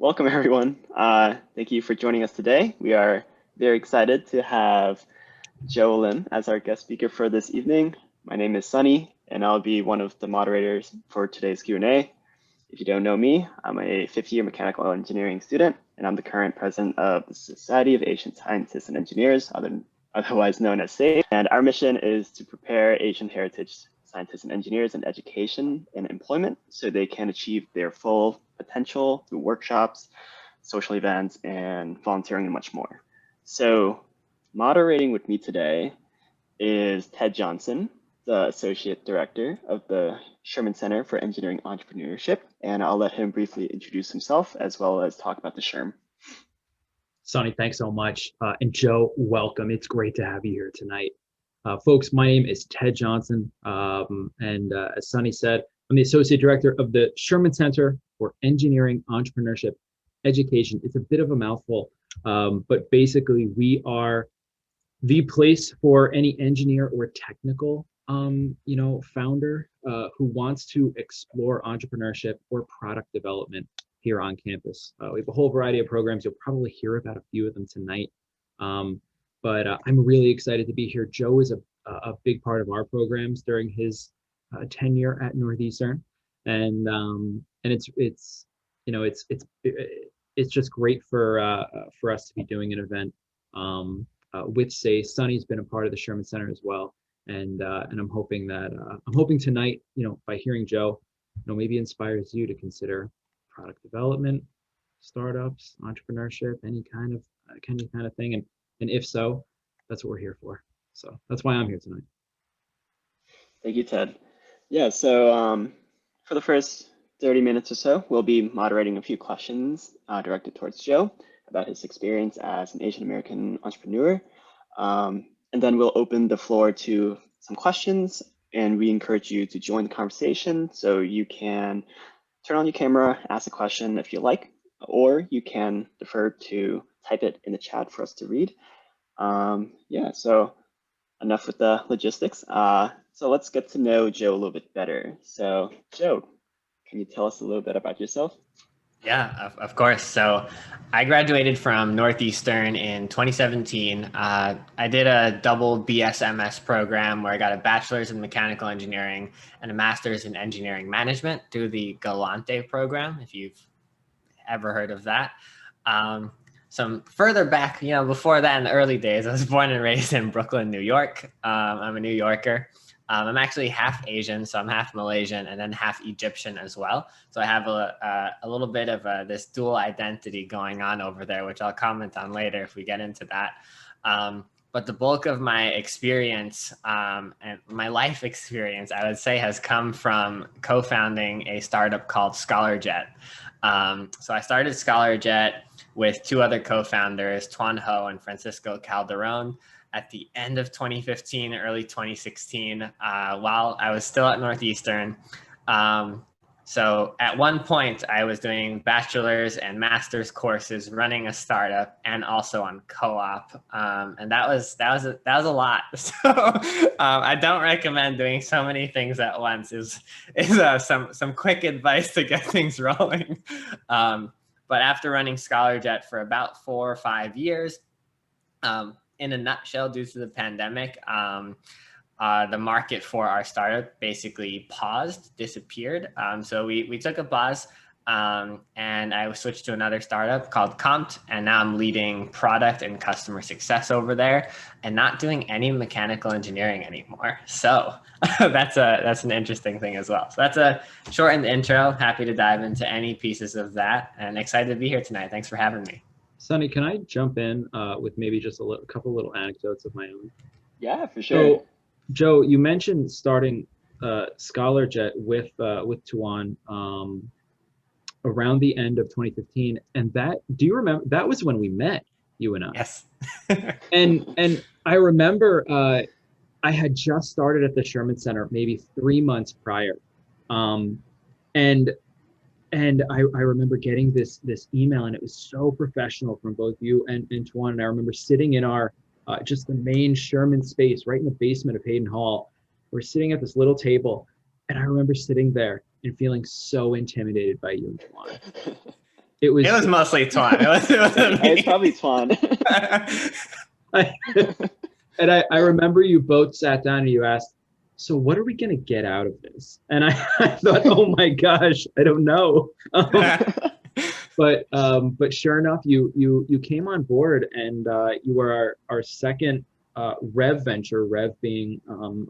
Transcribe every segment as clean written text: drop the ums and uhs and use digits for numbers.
Welcome, everyone. Thank you for joining us today. We are very excited to have Joe Alim as our guest speaker for this evening. My name is Sunny, and I'll be one of the moderators for today's Q&A. If you don't know me, I'm a fifth-year mechanical engineering student, and I'm the current president of the Society of Asian Scientists and Engineers, otherwise known as SASE. And our mission is to prepare Asian heritage scientists and engineers in education and employment so they can achieve their full potential through workshops, social events, and volunteering and much more. So moderating with me today is Ted Johnson, the Associate Director of the Sherman Center for Engineering Entrepreneurship, and I'll let him briefly introduce himself as well as talk about the SHRM. Sonny, thanks so much. And Joe, welcome. It's great to have you here tonight. Folks, my name is Ted Johnson, and as Sonny said, I'm the Associate Director of the Sherman Center for Engineering Entrepreneurship Education. It's a bit of a mouthful, but basically we are the place for any engineer or technical founder who wants to explore entrepreneurship or product development here on campus. We have a whole variety of programs. You'll probably hear about a few of them tonight. But I'm really excited to be here. Joe is a big part of our programs during his tenure at Northeastern, and it's just great for us to be doing an event with SASE. Sonny's been a part of the Sherman Center as well, and I'm hoping tonight, by hearing Joe, maybe inspires you to consider product development, startups, entrepreneurship, any kind of thing, and if so, that's what we're here for. So that's why I'm here tonight. Thank you, Ted. Yeah, so for the first 30 minutes or so, we'll be moderating a few questions directed towards Joe about his experience as an Asian American entrepreneur. And then we'll open the floor to some questions, and we encourage you to join the conversation. So you can turn on your camera, ask a question if you like, or you can defer to type it in the chat for us to read. Yeah, so enough with the logistics. So let's get to know Joe a little bit better. So Joe, can you tell us a little bit about yourself? Yeah, of course. So I graduated from Northeastern in 2017. I did a double BSMS program where I got a bachelor's in mechanical engineering and a master's in engineering management through the Galante program, if you've ever heard of that. Some further back, before that in the early days, I was born and raised in Brooklyn, New York. I'm a New Yorker. I'm actually half Asian, so I'm half Malaysian and then half Egyptian as well. So I have a little bit of this dual identity going on over there, which I'll comment on later if we get into that. But the bulk of my experience and my life experience, I would say, has come from co-founding a startup called Scholarjet. So I started Scholarjet with two other co-founders, Tuan Ho and Francisco Calderon, at the end of 2015, early 2016, while I was still at Northeastern. So at one point, I was doing bachelor's and master's courses, running a startup, and also on co-op, and that was a lot. So I don't recommend doing so many things at once. Is some quick advice to get things rolling. But after running Scholarjet for about 4 or 5 years, in a nutshell, due to the pandemic, the market for our startup basically disappeared. So we took a pause, and I switched to another startup called Compt, and now I'm leading product and customer success over there and not doing any mechanical engineering anymore. So that's an interesting thing as well. So that's a shortened intro. Happy to dive into any pieces of that, and excited to be here tonight. Thanks for having me. Sonny, can I jump in with maybe just a couple little anecdotes of my own? Yeah, for sure. So, Joe, you mentioned starting Scholarjet with Tuan around the end of 2015, and do you remember that was when we met, you and I? Yes. and I remember I had just started at the Sherman Center maybe 3 months prior, and I remember getting this email, and it was so professional from both you and Tuan. And I remember sitting in our just the main Sherman space right in the basement of Hayden Hall. We're sitting at this little table, and I remember sitting there and feeling so intimidated by you and Tuan. It was. It was mostly Tuan. It wasn't me. It's probably Tuan. And I remember you both sat down and you asked, so what are we going to get out of this? And I thought, oh my gosh, I don't know. But sure enough, you came on board, and you were our second Rev venture. Rev being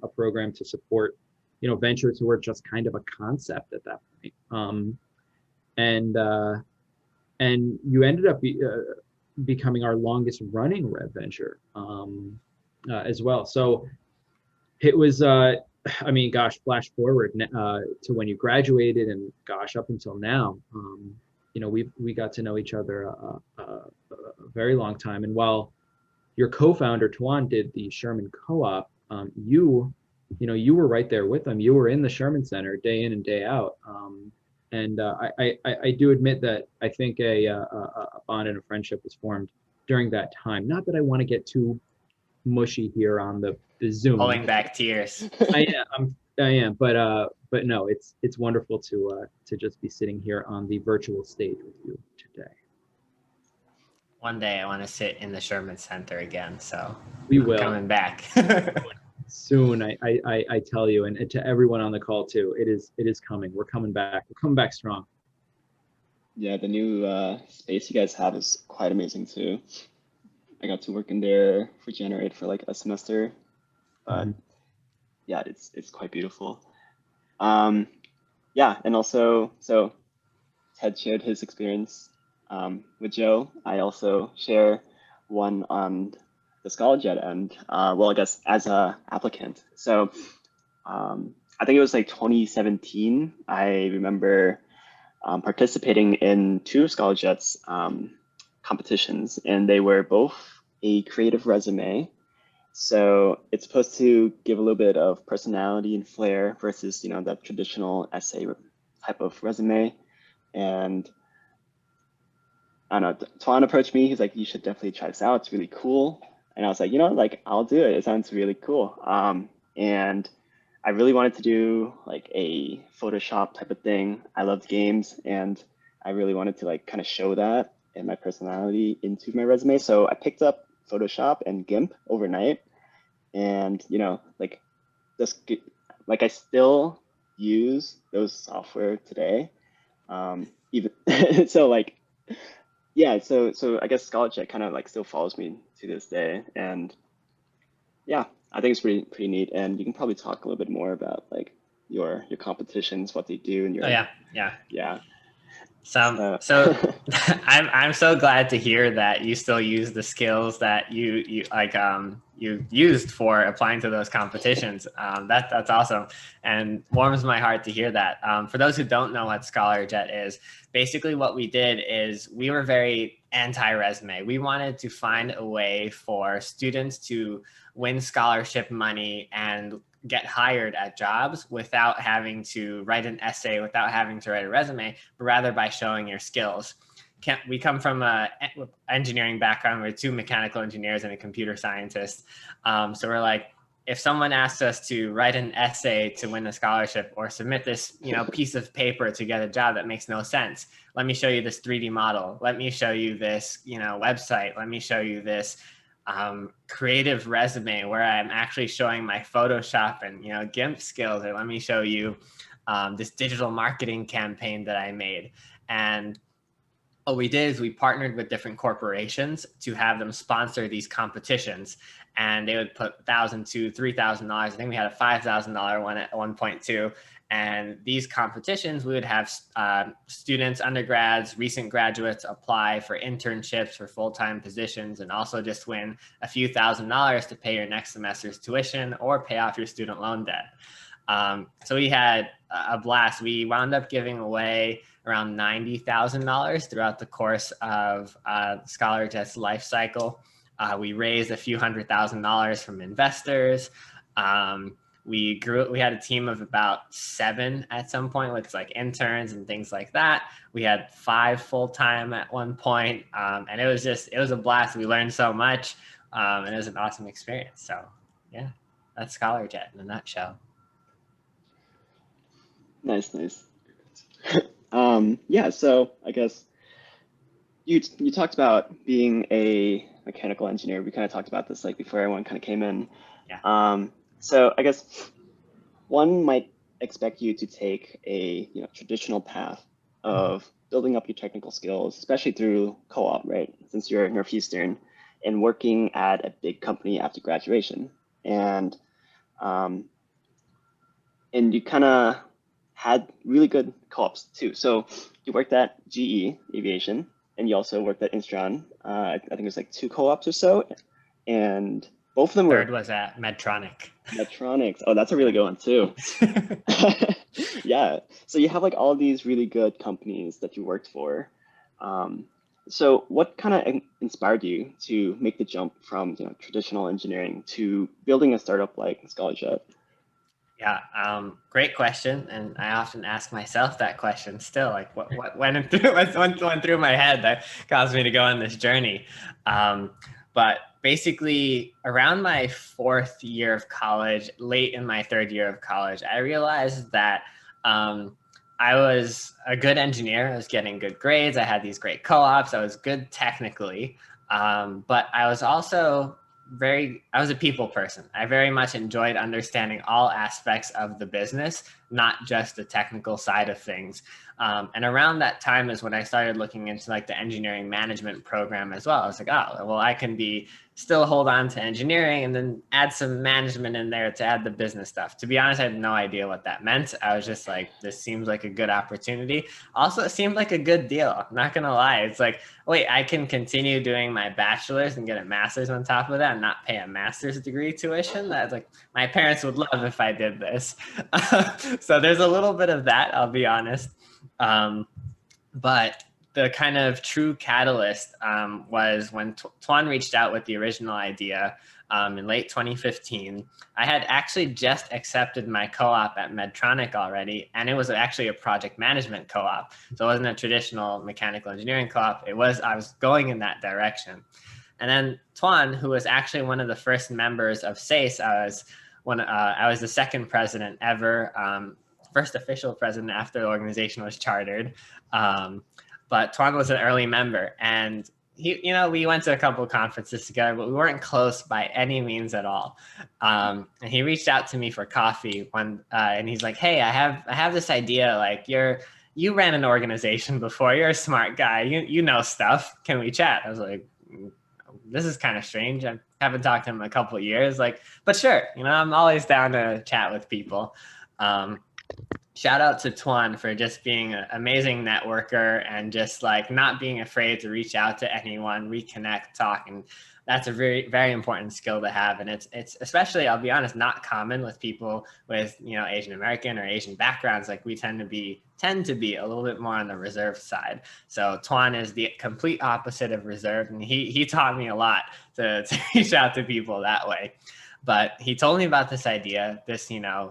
a program to support, ventures who were just kind of a concept at that point. And you ended up becoming our longest running Rev venture as well. So it was, I mean, gosh, flash forward to when you graduated, and gosh, up until now, we got to know each other a very long time. And while your co-founder Tuan did the Sherman co-op, you were right there with them. You were in the Sherman Center day in and day out. And I do admit that I think a bond and a friendship was formed during that time. Not that I want to get too mushy here on the Zoom. Pulling back tears. I am, but no, it's wonderful to just be sitting here on the virtual stage with you today. One day I want to sit in the Sherman Center again, so we will. Coming back. Soon, I tell you, and to everyone on the call too, it is coming. We're coming back. We're coming back strong. Yeah, the new space you guys have is quite amazing too. I got to work in there for Generate for like a semester, but yeah, it's quite beautiful. Yeah, and also, so Ted shared his experience with Joe. I also share one on the Scholarjet end, well, I guess as a applicant. So I think it was like 2017. I remember participating in two Scholarjets competitions, and they were both a creative resume. So it's supposed to give a little bit of personality and flair versus, the traditional essay type of resume. And I don't know, Tuan approached me. He's like, you should definitely try this out. It's really cool. And I was like, I'll do it. It sounds really cool. And I really wanted to do like a Photoshop type of thing. I loved games, and I really wanted to like kind of show that and my personality into my resume. So I picked up Photoshop and GIMP overnight, and like I still use those software today. Even so, like, yeah, so I guess Scholarjet kind of like still follows me to this day, and yeah, I think it's pretty neat. And you can probably talk a little bit more about like your competitions, what they do, and your yeah. So I'm so glad to hear that you still use the skills that you used for applying to those competitions. That's awesome, and warms my heart to hear that. For those who don't know what Scholarjet is, basically what we did is we were very anti-resume. We wanted to find a way for students to win scholarship money and get hired at jobs without having to write an essay, without having to write a resume, but rather by showing your skills. We come from an engineering background. We're two mechanical engineers and a computer scientist. So we're like, if someone asks us to write an essay to win a scholarship or submit this, piece of paper to get a job that makes no sense, let me show you this 3D model. Let me show you this, website. Let me show you this creative resume where I'm actually showing my Photoshop and GIMP skills, or let me show you this digital marketing campaign that I made. And what we did is we partnered with different corporations to have them sponsor these competitions, and they would put $1,000 to $3,000. I think we had a $5,000 one at one point too. And these competitions, we would have students, undergrads, recent graduates apply for internships, for full-time positions, and also just win a few $1,000s to pay your next semester's tuition or pay off your student loan debt. So we had a blast. We wound up giving away around $90,000 throughout the course of Scholarjet's life cycle. We raised a few $100,000 from investors. We had a team of about 7 at some point with like interns and things like that. We had 5 full-time at one point. And it was a blast. We learned so much, and it was an awesome experience. So yeah, that's Scholarjet in a nutshell. Nice. Yeah, so I guess you talked about being a mechanical engineer. We kind of talked about this like before everyone kind of came in. Yeah. So I guess one might expect you to take a traditional path of building up your technical skills, especially through co-op, right? Since you're at Northeastern and working at a big company after graduation, and um, you kind of had really good co-ops too. So you worked at GE Aviation, and you also worked at Instron. I think it was like 2 co-ops or so, and both of them were Third was at Medtronic. Medtronics. Oh, that's a really good one too. Yeah. So you have like all these really good companies that you worked for. So what kind of inspired you to make the jump from traditional engineering to building a startup like Scholarjet? Yeah, great question, and I often ask myself that question still. Like, what went through went through my head that caused me to go on this journey? But basically, around my 4th year of college, late in my 3rd year of college, I realized that I was a good engineer. I was getting good grades. I had these great co-ops. I was good technically, but I was also I was a people person. I very much enjoyed understanding all aspects of the business, not just the technical side of things. And around that time is when I started looking into like the engineering management program as well. I was like, oh, well, I can still hold on to engineering and then add some management in there to add the business stuff. To be honest, I had no idea what that meant. I was just like, this seems like a good opportunity. Also, it seemed like a good deal. I'm not going to lie. It's like, wait, I can continue doing my bachelor's and get a master's on top of that and not pay a master's degree tuition. That's like, my parents would love if I did this. So there's a little bit of that, I'll be honest. But the kind of true catalyst was when Tuan reached out with the original idea in late 2015. I had actually just accepted my co-op at Medtronic already, and it was actually a project management co-op. So it wasn't a traditional mechanical engineering co-op. I was going in that direction. And then Tuan, who was actually one of the first members of SASE, I was the 2nd president ever, first official president after the organization was chartered. But Tuan was an early member, and we went to a couple of conferences together, but we weren't close by any means at all. And he reached out to me for coffee and he's like, "Hey, I have this idea. Like, you ran an organization before. You're a smart guy. You know stuff. Can we chat?" I was like, this is kind of strange. I haven't talked to him in a couple of years. Like, but sure, I'm always down to chat with people. Shout out to Tuan for just being an amazing networker and just like not being afraid to reach out to anyone, reconnect, talk. And that's a very, very important skill to have. And it's especially, I'll be honest, not common with people with, Asian American or Asian backgrounds. Like, we tend to be a little bit more on the reserved side. So Tuan is the complete opposite of reserved. And he taught me a lot to reach out to people that way. But he told me about this idea,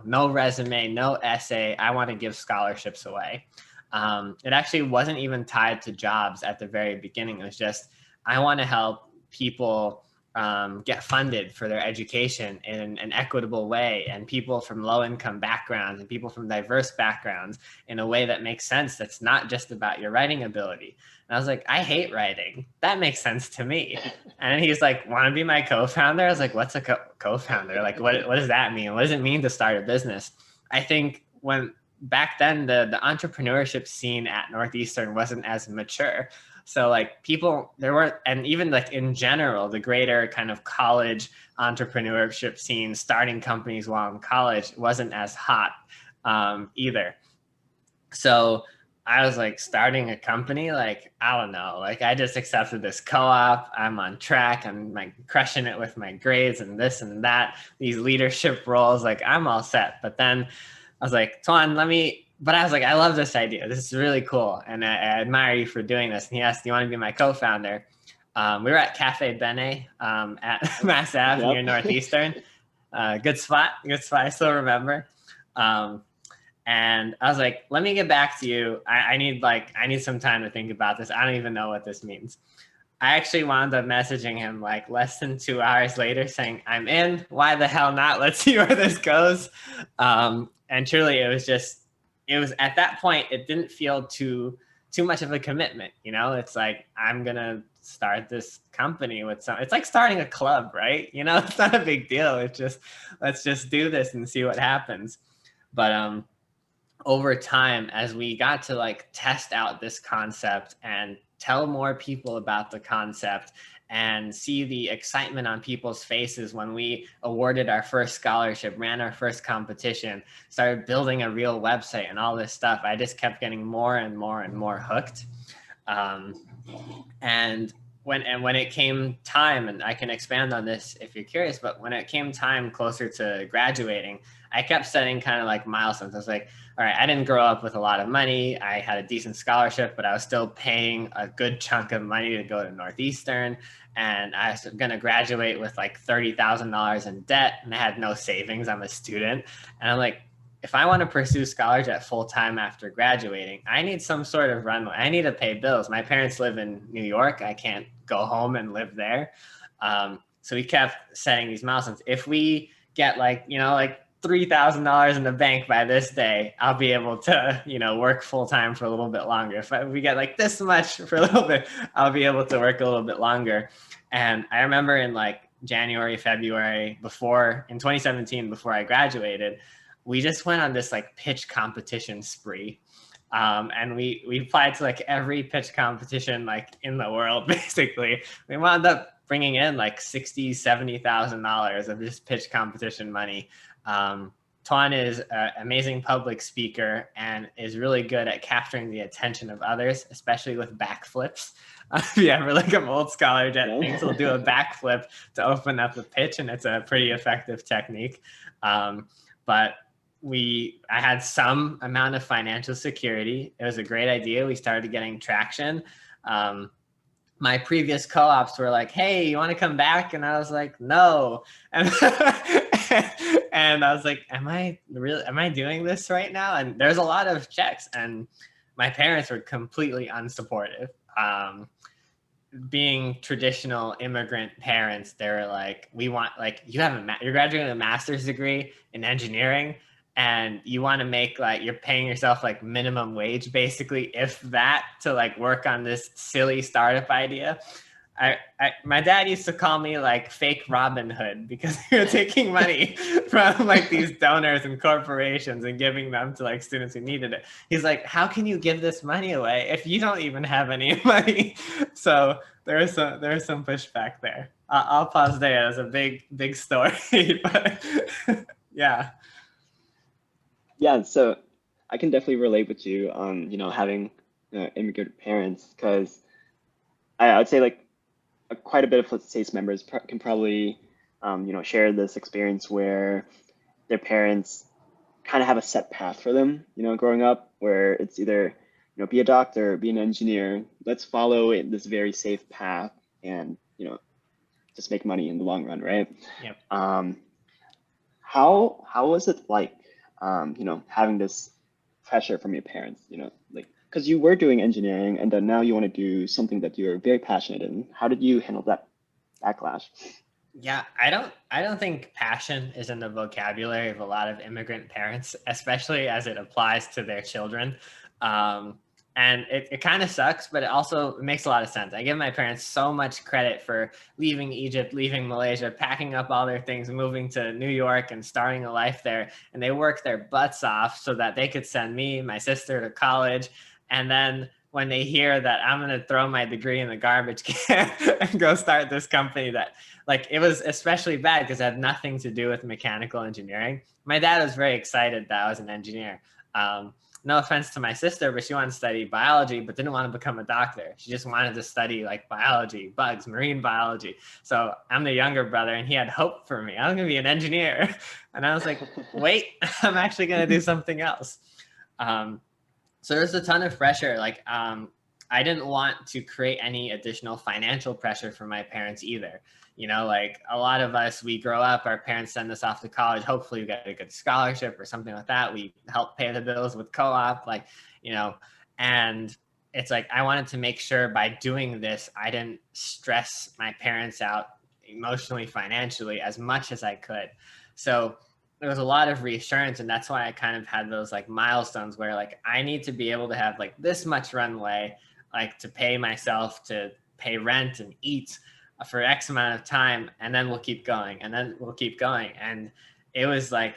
no resume, no essay. I want to give scholarships away. It actually wasn't even tied to jobs at the very beginning. It was just, I want to help people get funded for their education in an equitable way, and people from low-income backgrounds and people from diverse backgrounds in a way that makes sense. That's not just about your writing ability. And I was like, I hate writing. That makes sense to me. And he's like, want to be my co-founder? I was like, what's a co-founder? Like, what does that mean? What does it mean to start a business? I think back then, the entrepreneurship scene at Northeastern wasn't as mature. So like there weren't, and even like in general, the greater kind of college entrepreneurship scene, starting companies while in college, wasn't as hot either. So I was like, starting a company, like, I don't know, like I just accepted this co-op. I'm on track. I'm like crushing it with my grades and this and that, these leadership roles, like I'm all set. But then I was like, Tuan, but I was like, I love this idea. This is really cool. And I admire you for doing this. And he asked, do you want to be my co-founder? We were at Cafe Bene at Mass Ave near Northeastern. Good spot. I still remember. And I was like, let me get back to you. I need some time to think about this. I don't even know what this means. I actually wound up messaging him like less than 2 hours later saying, I'm in. Why the hell not? Let's see where this goes. And truly, it was at that point, it didn't feel too too much of a commitment. You know, it's like, I'm going to start this company with it's like starting a club, right? You know, it's not a big deal. It's just, let's just do this and see what happens. But over time, as we got to like test out this concept and tell more people about the concept and see the excitement on people's faces when we awarded our first scholarship, ran our first competition, started building a real website and all this stuff, I just kept getting more and more and more hooked. And when it came time, and I can expand on this if you're curious, but when it came time closer to graduating, I kept setting kind of like milestones. I was like, all right, I didn't grow up with a lot of money. I had a decent scholarship, but I was still paying a good chunk of money to go to Northeastern. And I was going to graduate with like $30,000 in debt, and I had no savings. I'm a student. And I'm like, if I want to pursue Scholarjet full time after graduating, I need some sort of runway. I need to pay bills. My parents live in New York. I can't go home and live there. So we kept setting these milestones. If we get like, you know, like $3,000 in the bank by this day, I'll be able to, you know, work full time for a little bit longer. If we get like this much for a little bit, I'll be able to work a little bit longer. And I remember in like January, February, in 2017, before I graduated, we just went on this like pitch competition spree. And we applied to like every pitch competition like in the world, basically. We wound up bringing in like $60,000, $70,000 of just pitch competition money. Tuan is an amazing public speaker and is really good at capturing the attention of others, especially with backflips. If you ever look at old Scholarjet things, he'll do a backflip to open up a pitch, and it's a pretty effective technique. But I had some amount of financial security. It was a great idea. We started getting traction. My previous co-ops were like, hey, you want to come back? And I was like, no. And, and I was like, am I doing this right now? And there's a lot of checks, and my parents were completely unsupportive. Being traditional immigrant parents, they were like, we want, like, you're graduating a master's degree in engineering, and you want to make like, you're paying yourself like minimum wage, basically, if that, to like work on this silly startup idea. My dad used to call me like fake Robin Hood, because we were taking money from like these donors and corporations and giving them to like students who needed it. He's like, how can you give this money away if you don't even have any money? So there's some pushback there. I'll pause there. That's a big story, but yeah. Yeah, so I can definitely relate with you on, you know, having immigrant parents, because I would say like quite a bit of SASE members can probably, you know, share this experience where their parents kind of have a set path for them, you know, growing up, where it's either, you know, be a doctor, be an engineer, let's follow this very safe path and, you know, just make money in the long run, right? Yep. How was it like, you know, having this pressure from your parents, you know, like, because you were doing engineering and then now you want to do something that you're very passionate in. How did you handle that backlash? Yeah, I don't think passion is in the vocabulary of a lot of immigrant parents, especially as it applies to their children. And it kind of sucks, but it also makes a lot of sense. I give my parents so much credit for leaving Egypt, leaving Malaysia, packing up all their things, moving to New York and starting a life there. And they worked their butts off so that they could send me, my sister, to college. And then when they hear that I'm going to throw my degree in the garbage can and go start this company, that, like, it was especially bad because it had nothing to do with mechanical engineering. My dad was very excited that I was an engineer. No offense to my sister, but she wanted to study biology, but didn't want to become a doctor. She just wanted to study like biology, bugs, marine biology. So I'm the younger brother, and he had hope for me. I was going to be an engineer. And I was like, wait, I'm actually going to do something else. So there's a ton of pressure. Like, I didn't want to create any additional financial pressure for my parents either. You know, like a lot of us, we grow up, our parents send us off to college. Hopefully we get a good scholarship or something like that. We help pay the bills with co-op, like, you know, and it's like, I wanted to make sure by doing this, I didn't stress my parents out emotionally, financially, as much as I could. So there was a lot of reassurance, and that's why I kind of had those like milestones where like I need to be able to have like this much runway, like to pay myself, to pay rent and eat for X amount of time, and then we'll keep going, and then we'll keep going. And it was like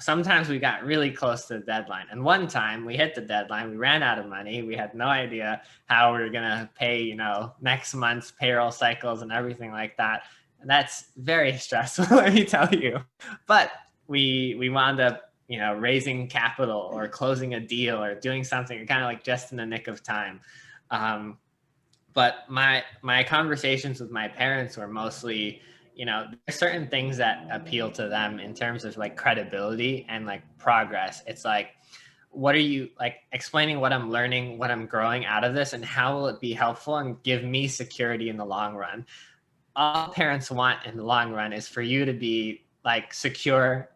sometimes we got really close to the deadline, and one time we hit the deadline, we ran out of money, we had no idea how we were gonna pay, you know, next month's payroll cycles and everything like that. And that's very stressful, let me tell you. But we wound up, you know, raising capital or closing a deal or doing something kind of like just in the nick of time. But my conversations with my parents were mostly, you know, there's certain things that appeal to them in terms of like credibility and like progress. It's like, what are you like explaining what I'm learning, what I'm growing out of this, and how will it be helpful and give me security in the long run? All parents want in the long run is for you to be like secure.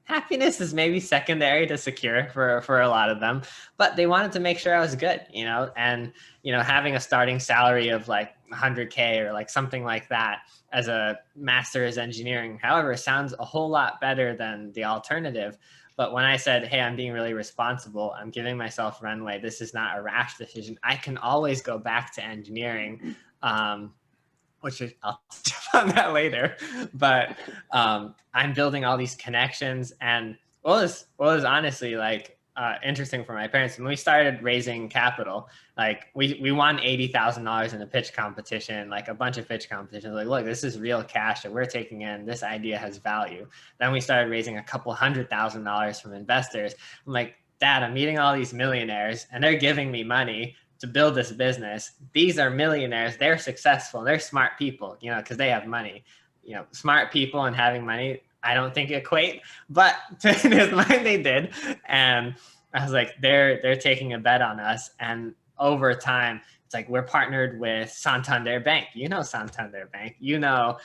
Happiness is maybe secondary to secure for a lot of them, but they wanted to make sure I was good, you know, and, you know, having a starting salary of like 100K or like something like that as a master's engineering, however, sounds a whole lot better than the alternative. But when I said, hey, I'm being really responsible, I'm giving myself runway, this is not a rash decision, I can always go back to engineering, which I'll touch on that later. But I'm building all these connections. And what was honestly like interesting for my parents, when we started raising capital, like we won $80,000 in a pitch competition, like a bunch of pitch competitions. Like, look, this is real cash that we're taking in. This idea has value. Then we started raising a couple $100,000 from investors. I'm like, Dad, I'm meeting all these millionaires and they're giving me money to build this business. These are millionaires. They're successful. They're smart people, you know, because they have money. You know, smart people and having money, I don't think equate, but in his mind they did. And I was like, they're taking a bet on us. And over time, it's like we're partnered with Santander Bank. You know Santander Bank. You know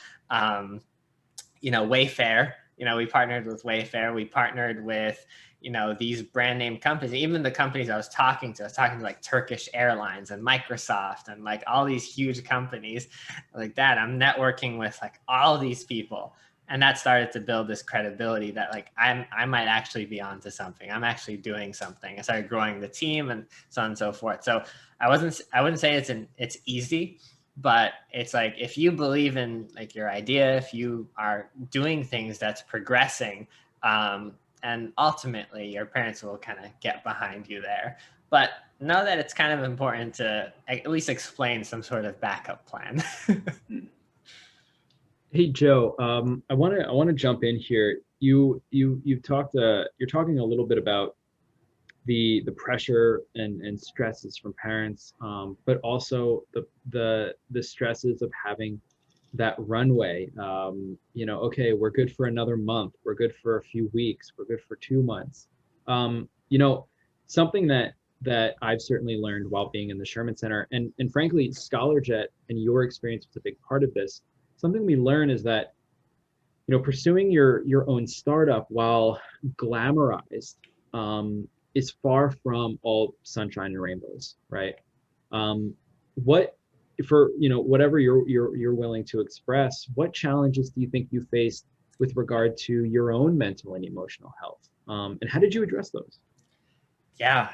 Wayfair. You know, we partnered with Wayfair. We partnered with, you know, these brand name companies, even the companies I was talking to like Turkish Airlines and Microsoft and like all these huge companies like that. I'm networking with like all these people. And that started to build this credibility that like, I might actually be onto something. I'm actually doing something. I started growing the team and so on and so forth. So I wouldn't say it's easy, but it's like, if you believe in like your idea, if you are doing things that's progressing, and ultimately your parents will kind of get behind you there. But know that it's kind of important to at least explain some sort of backup plan. Hey Joe, I want to jump in here. You're talking a little bit about the pressure and stresses from parents, but also the stresses of having that runway. You know, okay, we're good for another month, we're good for a few weeks, we're good for 2 months. You know, something that I've certainly learned while being in the Sherman Center, and frankly, Scholarjet and your experience was a big part of this. Something we learn is that, you know, pursuing your own startup, while glamorized, is far from all sunshine and rainbows, right? What, for, you know, whatever you're willing to express, what challenges do you think you faced with regard to your own mental and emotional health, and how did you address those? Yeah,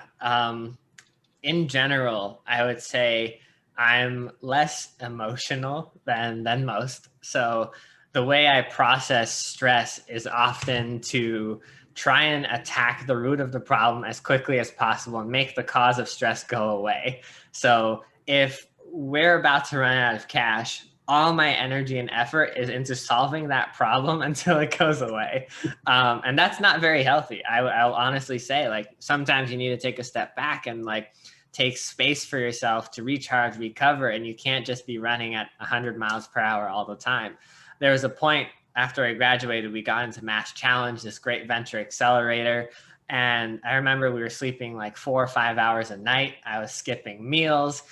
in general, I would say I'm less emotional than most. So the way I process stress is often to try and attack the root of the problem as quickly as possible and make the cause of stress go away. So if we're about to run out of cash, all my energy and effort is into solving that problem until it goes away. And that's not very healthy. I'll honestly say, like, sometimes you need to take a step back and like take space for yourself to recharge, recover, and you can't just be running at 100 miles per hour all the time. There was a point after I graduated, we got into Mass Challenge, this great venture accelerator. And I remember we were sleeping like 4 or 5 hours a night. I was skipping meals.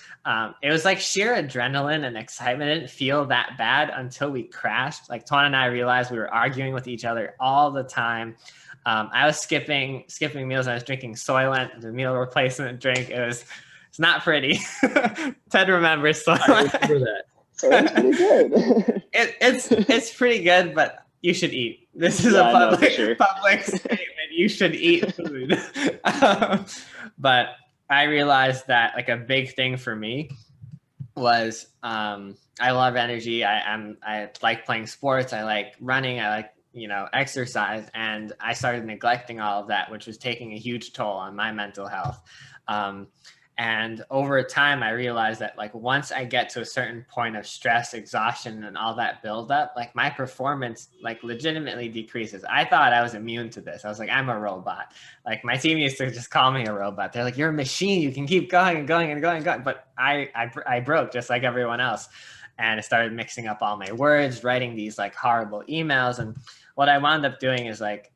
It was like sheer adrenaline and excitement. It didn't feel that bad until we crashed. Like Tuan and I realized we were arguing with each other all the time. I was skipping meals. I was drinking Soylent, the meal replacement drink. It's not pretty. Ted remembers Soylent. I remember that. So that's pretty good. It's pretty good, but you should eat. This is Yeah, a no, for public sure. public statement. You should eat food. But I realized that like a big thing for me was I love energy. I like playing sports. I like running. I like, you know, exercise. And I started neglecting all of that, which was taking a huge toll on my mental health. And over time, I realized that like once I get to a certain point of stress, exhaustion, and all that buildup, like my performance like legitimately decreases. I thought I was immune to this. I was like, I'm a robot. Like my team used to just call me a robot. They're like, you're a machine. You can keep going and going and going and going. But I broke just like everyone else. And I started mixing up all my words, writing these like horrible emails. And what I wound up doing is like,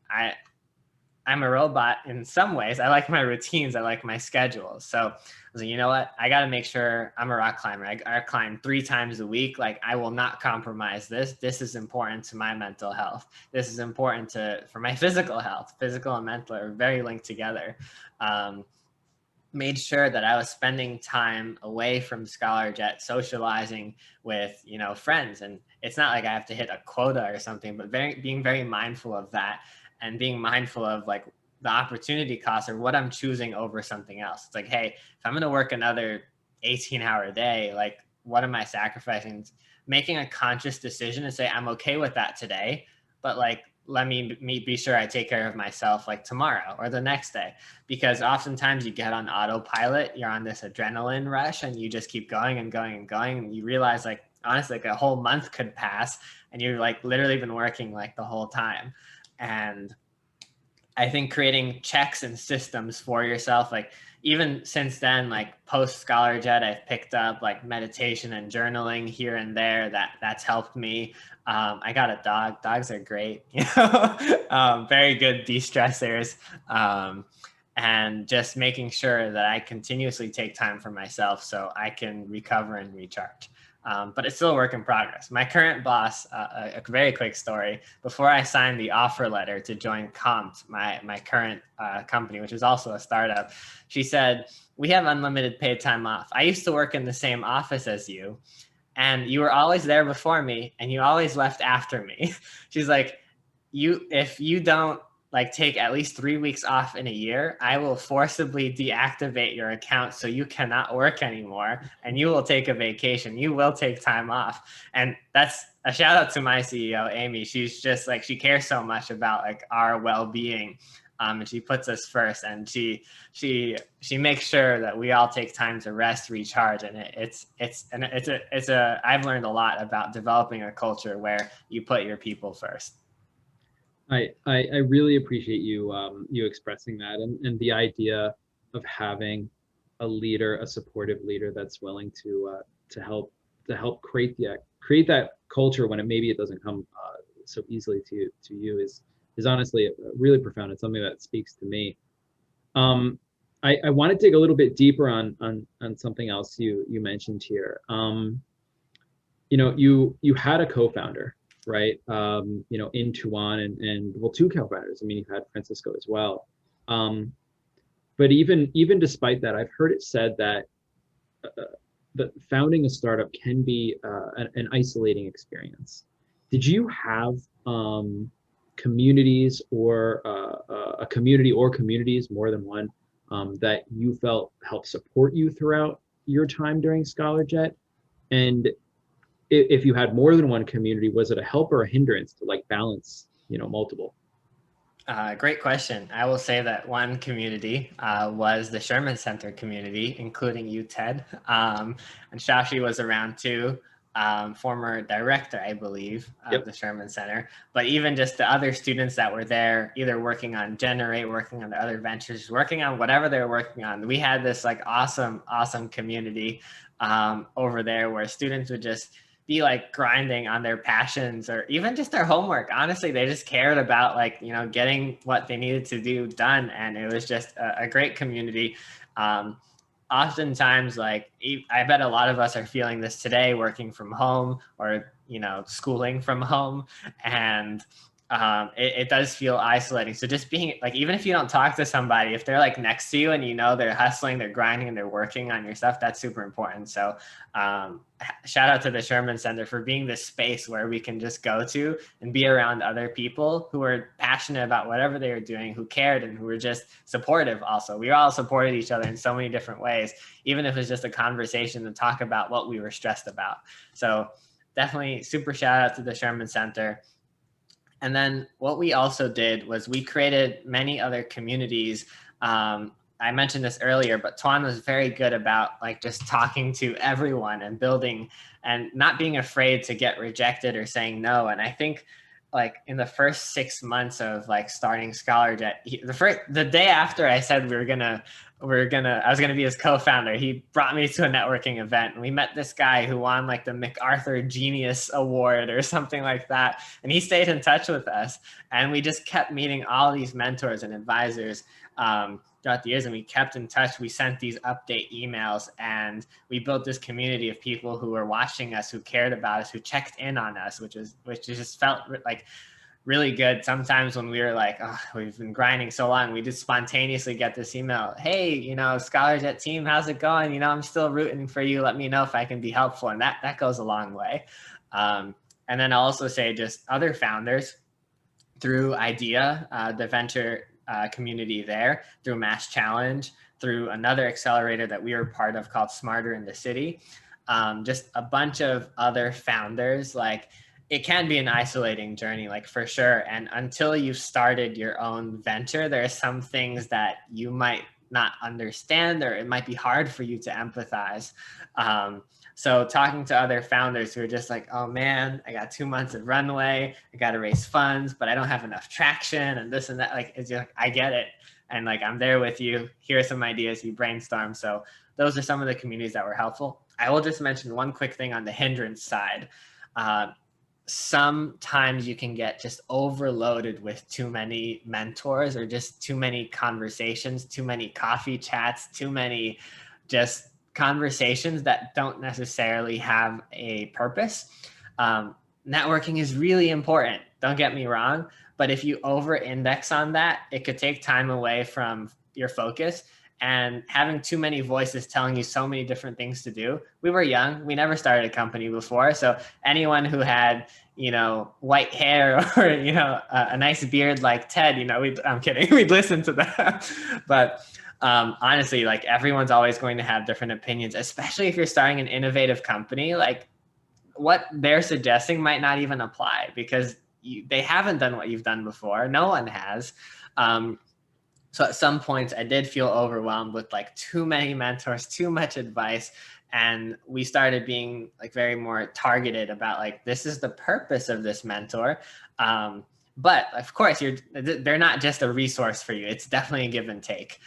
I'm a robot in some ways. I like my routines. I like my schedules. So I was like, you know what? I got to make sure I'm a rock climber. I climb 3 times a week. Like I will not compromise this. This is important to my mental health. This is important for my physical health. Physical and mental are very linked together. Made sure that I was spending time away from Scholarjet, socializing with, you know, friends. And it's not like I have to hit a quota or something, but being very mindful of that. And being mindful of like the opportunity cost or what I'm choosing over something else. It's like, hey, if I'm going to work another 18-hour day, like what am I sacrificing? Making a conscious decision and say, I'm okay with that today, but like, let me be sure I take care of myself like tomorrow or the next day. Because oftentimes you get on autopilot, you're on this adrenaline rush and you just keep going and going and going. And you realize like, honestly, like a whole month could pass and you've like literally been working like the whole time. And I think creating checks and systems for yourself, like even since then, like post Scholarjet, I've picked up like meditation and journaling here and there. That's helped me. I got a dog. Dogs are great, you know, very good de-stressors. And just making sure that I continuously take time for myself so I can recover and recharge. But it's still a work in progress. My current boss, a very quick story, before I signed the offer letter to join Compt, my current company, which is also a startup, she said, we have unlimited paid time off. I used to work in the same office as you, and you were always there before me, and you always left after me. She's like, if you don't like take at least 3 weeks off in a year, I will forcibly deactivate your account so you cannot work anymore and you will take a vacation. You will take time off. And that's a shout out to my CEO, Amy. She's just like, she cares so much about like our well-being. And she puts us first, and she makes sure that we all take time to rest, recharge. And I've learned a lot about developing a culture where you put your people first. I really appreciate you you expressing that, and the idea of having a leader, a supportive leader that's willing to help create that culture when maybe it doesn't come so easily to you is honestly really profound. It's something that speaks to me. I want to dig a little bit deeper on something else you mentioned here. You know, you had a co-founder, right? You know, in Tuan and well, 2 co-founders. I mean, you've had Francisco as well. But even despite that, I've heard it said that that founding a startup can be an isolating experience. Did you have communities or a community or communities, more than one, that you felt helped support you throughout your time during Scholarjet? And if you had more than one community, was it a help or a hindrance to like balance, you know, multiple? Great question. I will say that one community was the Sherman Center community, including you, Ted. And Shashi was around too, former director, I believe, of the Sherman Center. But even just the other students that were there, either working on Generate, working on the other ventures, working on whatever they were working on. We had this like awesome community over there where students would just be like grinding on their passions or even just their homework. Honestly, they just cared about like, you know, getting what they needed to do done. And it was just a great community. Oftentimes, like, I bet a lot of us are feeling this today, working from home or, you know, schooling from home. And it does feel isolating. So just being like, even if you don't talk to somebody, if they're like next to you and you know they're hustling, they're grinding, and they're working on your stuff, that's super important. So shout out to the Sherman Center for being this space where we can just go to and be around other people who are passionate about whatever they were doing, who cared, and who were just supportive. Also, we all supported each other in so many different ways, even if it's just a conversation to talk about what we were stressed about. So definitely super shout out to the Sherman Center. And then what we also did was we created many other communities. I mentioned this earlier, but Tuan was very good about like just talking to everyone and building and not being afraid to get rejected or saying no. And I think like in the first 6 months of like starting Scholarjet, the day after I said I was gonna be his co-founder, he brought me to a networking event and we met this guy who won like the MacArthur Genius Award or something like that. And he stayed in touch with us and we just kept meeting all these mentors and advisors throughout the years, and we kept in touch. We sent these update emails and we built this community of people who were watching us, who cared about us, who checked in on us, which just felt like really good. Sometimes when we were like, oh, we've been grinding so long, we just spontaneously get this email. Hey, Scholarjet team, how's it going? I'm still rooting for you. Let me know if I can be helpful. And that goes a long way. And then I'll also say just other founders through IDEA, the venture community there, through Mass Challenge, through another accelerator that we were part of called Smarter in the City. Just a bunch of other founders. Like, it can be an isolating journey, like for sure. And until you've started your own venture, there are some things that you might not understand, or it might be hard for you to empathize. So talking to other founders who are just like, oh man, I got 2 months of runway, I got to raise funds, but I don't have enough traction and this and that. Like, it's just, I get it. And like, I'm there with you. Here are some ideas, you brainstorm. So those are some of the communities that were helpful. I will just mention one quick thing on the hindrance side. Sometimes you can get just overloaded with too many mentors or just too many conversations, too many coffee chats, too many just conversations that don't necessarily have a purpose. Networking is really important, don't get me wrong, but if you over-index on that, it could take time away from your focus. And having too many voices telling you so many different things to do. We were young. We never started a company before. So anyone who had, white hair or, a nice beard like Ted, I'm kidding. We'd listen to that. But honestly, like, everyone's always going to have different opinions, especially if you're starting an innovative company. Like, what they're suggesting might not even apply because they haven't done what you've done before. No one has. So at some points I did feel overwhelmed with like too many mentors, too much advice. And we started being like very more targeted about like, this is the purpose of this mentor. But of course they're not just a resource for you. It's definitely a give and take.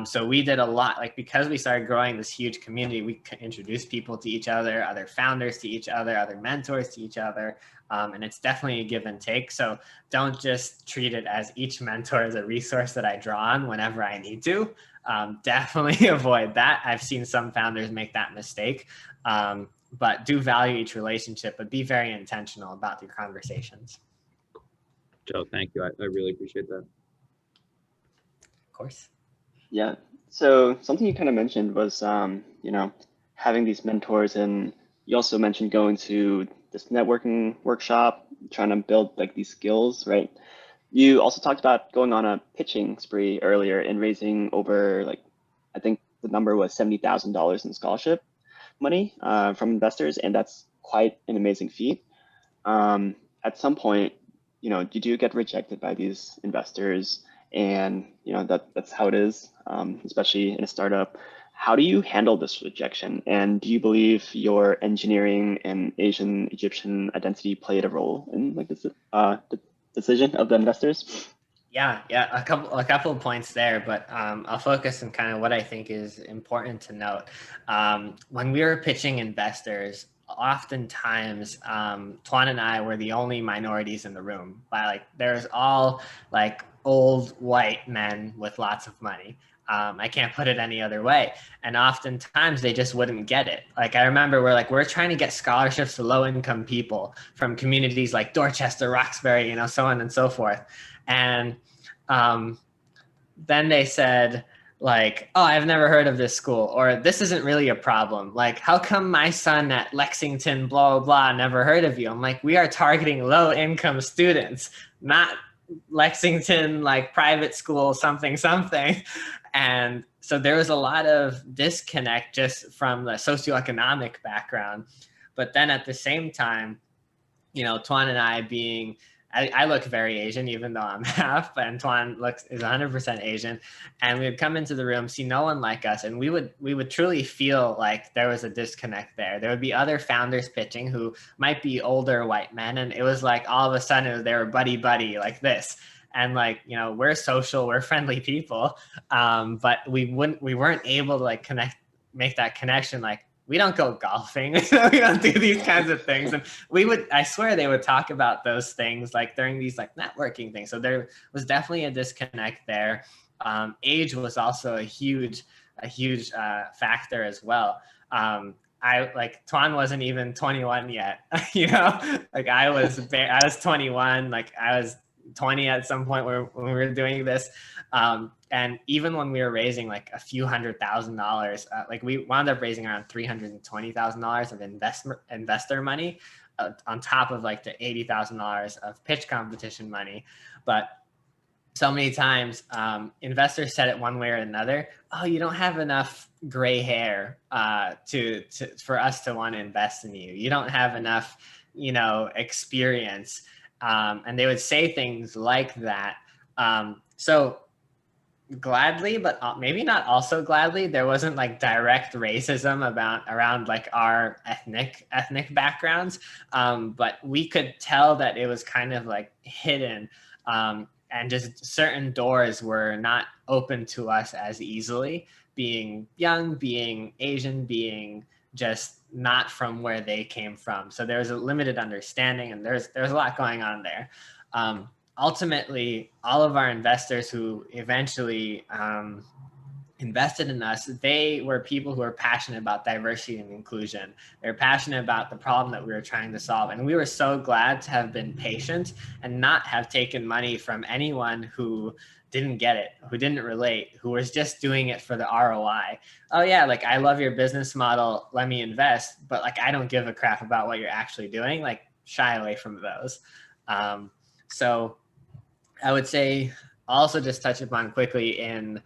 So we did a lot, like, because we started growing this huge community, we introduced people to each other, other founders to each other, other mentors to each other. And it's definitely a give and take. So don't just treat it as each mentor as a resource that I draw on whenever I need to. Definitely avoid that. I've seen some founders make that mistake. But do value each relationship, but be very intentional about your conversations. Joe, thank you. I really appreciate that. Of course. Yeah. So something you kind of mentioned was, having these mentors, and you also mentioned going to this networking workshop, trying to build like these skills, right? You also talked about going on a pitching spree earlier and raising over, like, I think the number was $70,000 in scholarship money from investors, and that's quite an amazing feat. At some point, you do get rejected by these investors, and that's how it is, especially in a startup. How do you handle this rejection? And do you believe your engineering and Asian Egyptian identity played a role in like this the decision of the investors? Yeah, a couple of points there, but I'll focus on kind of what I think is important to note. When we were pitching investors, oftentimes Tuan and I were the only minorities in the room. There's all like old white men with lots of money. I can't put it any other way. And oftentimes they just wouldn't get it. Like I remember we're trying to get scholarships to low income people from communities like Dorchester, Roxbury, so on and so forth. And then they said like, oh, I've never heard of this school, or this isn't really a problem. Like, how come my son at Lexington, blah, blah, blah, never heard of you? I'm like, we are targeting low income students, not Lexington, like private school, something. And so there was a lot of disconnect just from the socioeconomic background. But then at the same time, Tuan and I being, I look very Asian, even though I'm half, and Tuan is 100% Asian. And we would come into the room, see no one like us, and we would truly feel like there was a disconnect there. There would be other founders pitching who might be older white men, and it was like all of a sudden they were buddy like this. And like, we're social, we're friendly people, but we weren't able to like make that connection. Like, we don't go golfing. We don't do these kinds of things. And I swear they would talk about those things like during these like networking things. So there was definitely a disconnect there. Age was also a huge factor as well. Tuan wasn't even 21 yet, like I was 21, like I was 20 at some point when we were doing this. And even when we were raising like a few $100,000, like we wound up raising around $320,000 of investor money on top of like the $80,000 of pitch competition money. But so many times investors said it one way or another, oh, you don't have enough gray hair for us to want to invest in you. You don't have enough, experience. And they would say things like that. So gladly, but maybe not also gladly, there wasn't like direct racism around like our ethnic backgrounds. But we could tell that it was kind of like hidden. And just certain doors were not open to us as easily, being young, being Asian, being just not from where they came from. So there's a limited understanding, and there's a lot going on there. Ultimately, all of our investors who eventually invested in us, they were people who were passionate about diversity and inclusion. They're passionate about the problem that we were trying to solve. And we were so glad to have been patient and not have taken money from anyone who didn't get it, who didn't relate, who was just doing it for the ROI. Oh yeah, like I love your business model, let me invest, but like I don't give a crap about what you're actually doing. Like shy away from those. So I would say also just touch upon quickly in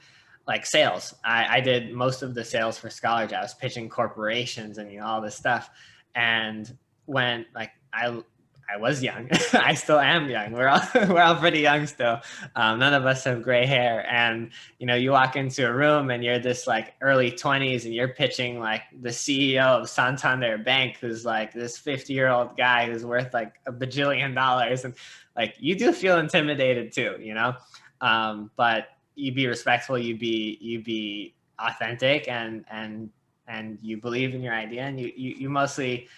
like sales. I did most of the sales for Scholarjet. I was pitching corporations and all this stuff. And when like I was young, I still am young. We're all pretty young still. None of us have gray hair. And you walk into a room and you're this like early 20s and you're pitching like the CEO of Santander Bank, who's like this 50-year-old guy who's worth like $1 bajillion. And like you do feel intimidated too, but you be respectful, you be authentic, and you believe in your idea, and you mostly,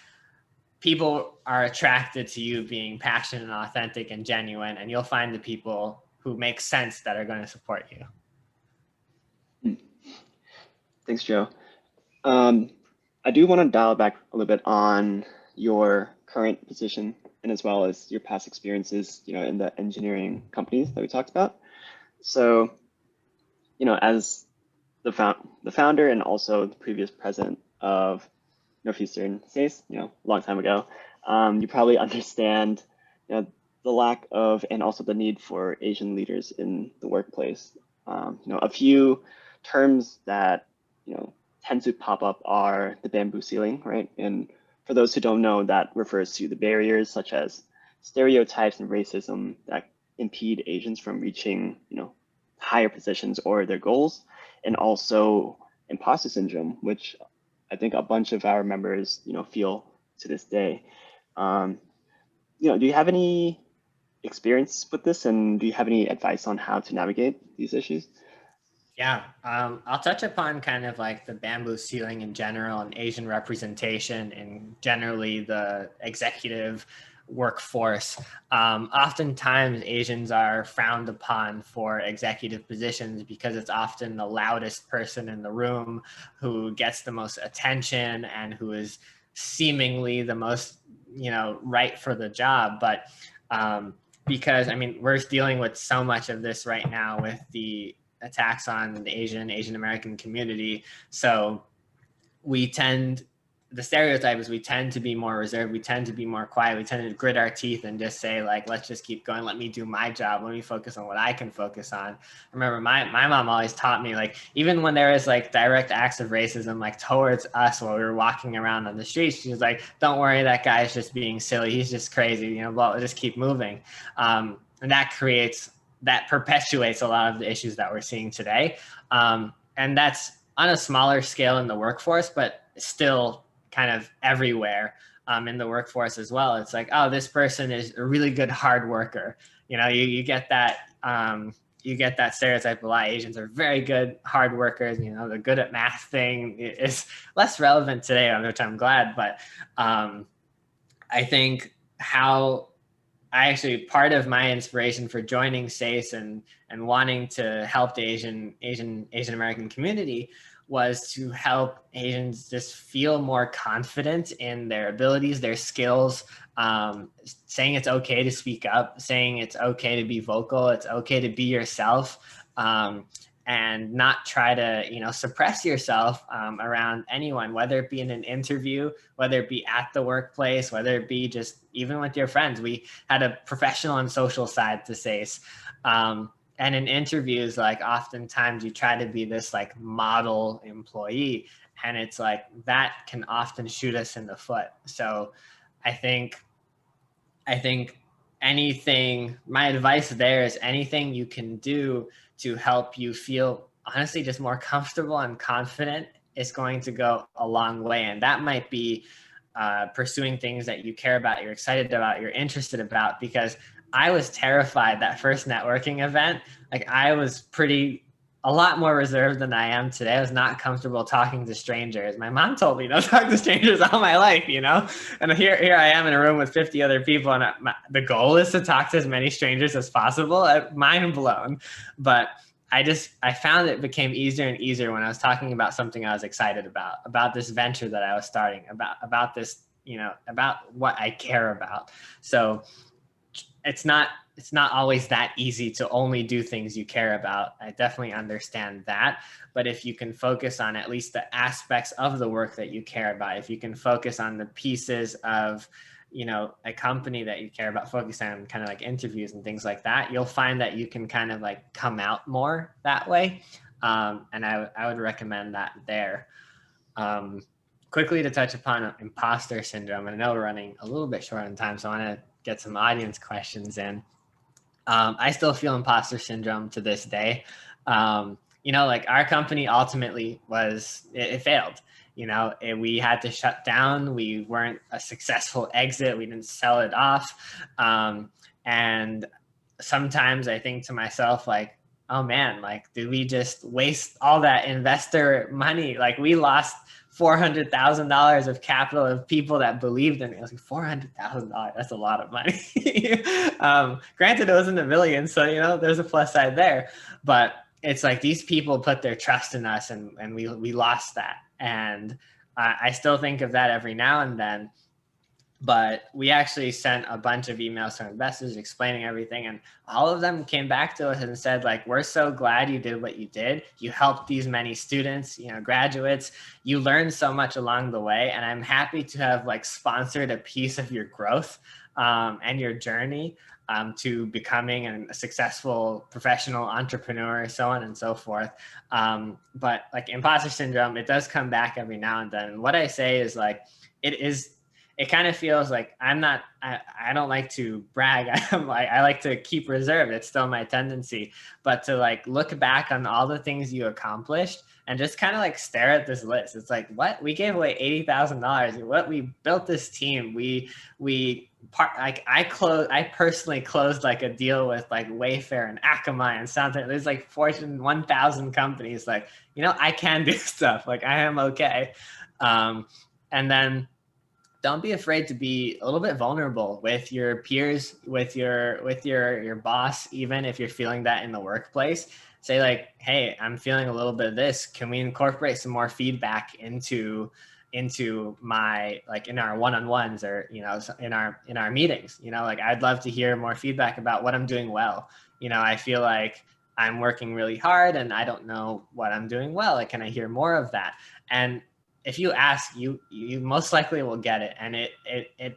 people are attracted to you being passionate and authentic and genuine, and you'll find the people who make sense that are going to support you. Thanks, Joe. I do want to dial back a little bit on your current position and as well as your past experiences, in the engineering companies that we talked about. So, as the founder and also the previous president of Northeastern SASE, a long time ago, you probably understand, the lack of and also the need for Asian leaders in the workplace. A few terms that tend to pop up are the bamboo ceiling, right? And for those who don't know, that refers to the barriers such as stereotypes and racism that impede Asians from reaching, higher positions or their goals, and also imposter syndrome, which I think a bunch of our members, feel to this day. Do you have any experience with this, and do you have any advice on how to navigate these issues? Yeah, I'll touch upon kind of like the bamboo ceiling in general and Asian representation and generally the executive workforce. Oftentimes Asians are frowned upon for executive positions because it's often the loudest person in the room who gets the most attention and who is seemingly the most, right for the job. But because, I mean, we're dealing with so much of this right now with the attacks on the Asian American community. So the stereotype is we tend to be more reserved. We tend to be more quiet. We tend to grit our teeth and just say, like, let's just keep going. Let me do my job. Let me focus on what I can focus on. I remember my mom always taught me, like, even when there was like direct acts of racism, like towards us while we were walking around on the streets, she was like, don't worry, that guy's just being silly. He's just crazy, blah, just keep moving. And that perpetuates a lot of the issues that we're seeing today. And that's on a smaller scale in the workforce, but still kind of everywhere in the workforce as well. It's like, oh, this person is a really good hard worker. You get that stereotype a lot. Asians are very good hard workers. They're good at math thing. It's less relevant today, which I'm glad. But I think part of my inspiration for joining SASE and wanting to help the Asian American community was to help Asians just feel more confident in their abilities, their skills, saying it's okay to speak up, saying it's okay to be vocal, it's okay to be yourself, and not try to, suppress yourself around anyone, whether it be in an interview, whether it be at the workplace, whether it be just even with your friends. We had a professional and social side to SASE. And in interviews, like oftentimes you try to be this like model employee, and it's like that can often shoot us in the foot. So I think my advice there is anything you can do to help you feel honestly just more comfortable and confident is going to go a long way. And that might be pursuing things that you care about, you're excited about, you're interested about, because I was terrified that first networking event. Like I was a lot more reserved than I am today. I was not comfortable talking to strangers. My mom told me don't talk to strangers all my life, and here I am in a room with 50 other people. And the goal is to talk to as many strangers as possible. Mind blown. But I found it became easier and easier when I was talking about something I was excited about this venture that I was starting, about this, about what I care about. So it's not always that easy to only do things you care about. I definitely understand that. But if you can focus on at least the aspects of the work that you care about, if you can focus on the pieces of, a company that you care about, focus on kind of like interviews and things like that, you'll find that you can kind of like come out more that way. And I would recommend that there. Quickly to touch upon imposter syndrome, and I know we're running a little bit short on time, so I want to get some audience questions in. I still feel imposter syndrome to this day. Like our company ultimately it failed. We had to shut down. We weren't a successful exit. We didn't sell it off. And sometimes I think to myself, like, oh man, like, did we just waste all that investor money? Like we lost $400,000 of capital of people that believed in me. I was like, $400,000, that's a lot of money. Granted, it wasn't a million, so, there's a plus side there. But it's like these people put their trust in us, and we lost that. And I still think of that every now and then. But we actually sent a bunch of emails to investors explaining everything, and all of them came back to us and said, like, we're so glad you did what you did. You helped these many students, graduates. You learned so much along the way, and I'm happy to have like sponsored a piece of your growth and your journey to becoming a successful professional entrepreneur, so on and so forth. But like imposter syndrome, it does come back every now and then. What I say is like, it kind of feels like I don't like to brag. I like to keep reserved. It's still my tendency, but to like look back on all the things you accomplished and just kind of like stare at this list. It's like, what? We gave away $80,000. What? We built this team. I personally closed like a deal with like Wayfair and Akamai and something. There's like Fortune 1000 companies. Like, I can do stuff. Like I am okay. And then don't be afraid to be a little bit vulnerable with your peers, with your boss, even if you're feeling that in the workplace. Say like, hey, I'm feeling a little bit of this. Can we incorporate some more feedback into my, like, in our one-on-ones, or, you know, in our meetings, you know, like, I'd love to hear more feedback about what I'm doing well. You know, I feel like I'm working really hard and I don't know what I'm doing well. Like, can I hear more of that? And if you ask, you most likely will get it, and it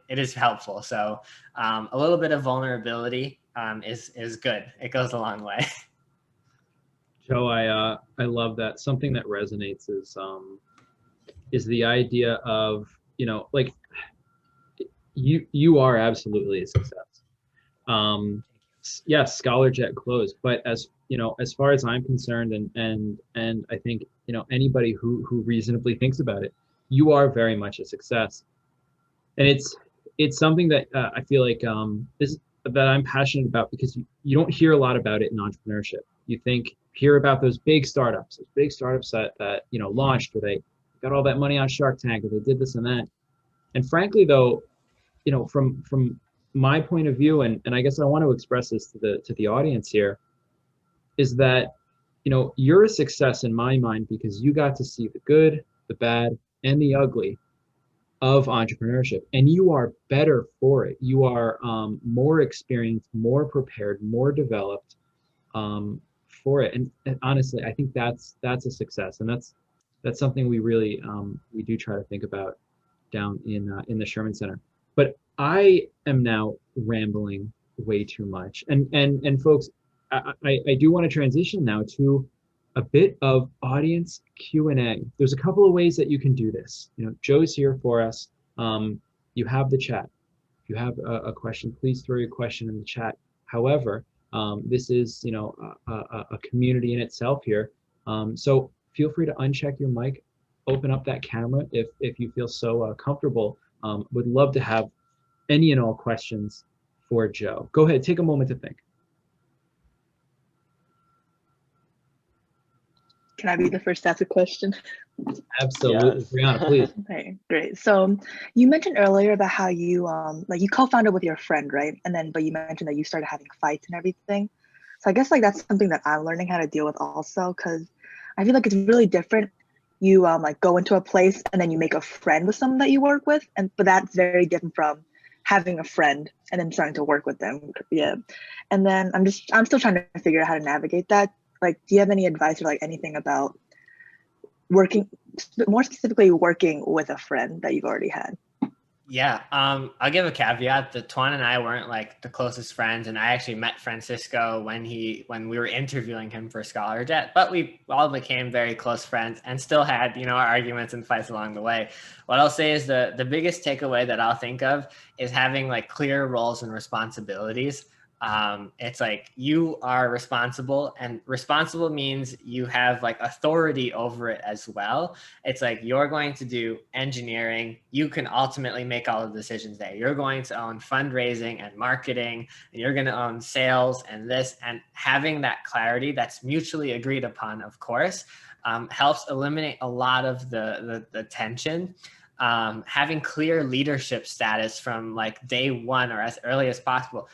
is helpful. So a little bit of vulnerability is good. It goes a long way. Joe, I love that. Something that resonates is the idea of, you know, like, you are absolutely a success. Yes, Scholarjet closed, but as you know, as far as I'm concerned, and I think, you know, anybody who reasonably thinks about it, you are very much a success, and it's something that I feel like is that I'm passionate about, because you don't hear a lot about it in entrepreneurship. You hear about those big startups that you know, launched, or they got all that money on Shark Tank, or they did this and that. And frankly, though, you know, from my point of view, and I guess I want to express this to the audience here, is that, you know, you're a success in my mind because you got to see the good, the bad, and the ugly of entrepreneurship, and you are better for it. You are more experienced, more prepared, more developed for it. And honestly, I think that's a success, and that's something we really we do try to think about down in the Sherman Center. But I am now rambling way too much, and folks, I do want to transition now to a bit of audience Q&A. There's a couple of ways that you can do this. You know, Joe's here for us. You have the chat. If you have a question, please throw your question in the chat. However, this is, you know, a community in itself here. So feel free to uncheck your mic, open up that camera if you feel so comfortable. Would love to have any and all questions for Joe. Go ahead, take a moment to think. Can I be the first to ask a question? Absolutely, yes. Brianna, please. Okay, great. So you mentioned earlier about how you like you co-founded with your friend, right? But you mentioned that you started having fights and everything. So I guess like that's something that I'm learning how to deal with also, because I feel like it's really different. You like go into a place and then you make a friend with someone that you work with, but that's very different from having a friend and then starting to work with them. Yeah. And then I'm still trying to figure out how to navigate that. Like, do you have any advice or like anything about working, more specifically working with a friend that you've already had? Yeah, I'll give a caveat that Tuan and I weren't like the closest friends, and I actually met Francisco when we were interviewing him for Scholarjet, but we all became very close friends and still had, you know, our arguments and fights along the way. What I'll say is the biggest takeaway that I'll think of is having like clear roles and responsibilities. It's like you are responsible, and responsible means you have like authority over it as well. It's like you're going to do engineering. You can ultimately make all the decisions there. You're going to own fundraising and marketing, and you're going to own sales and this, and having that clarity that's mutually agreed upon, of course, helps eliminate a lot of the tension. Having clear leadership status from like day one or as early as possible.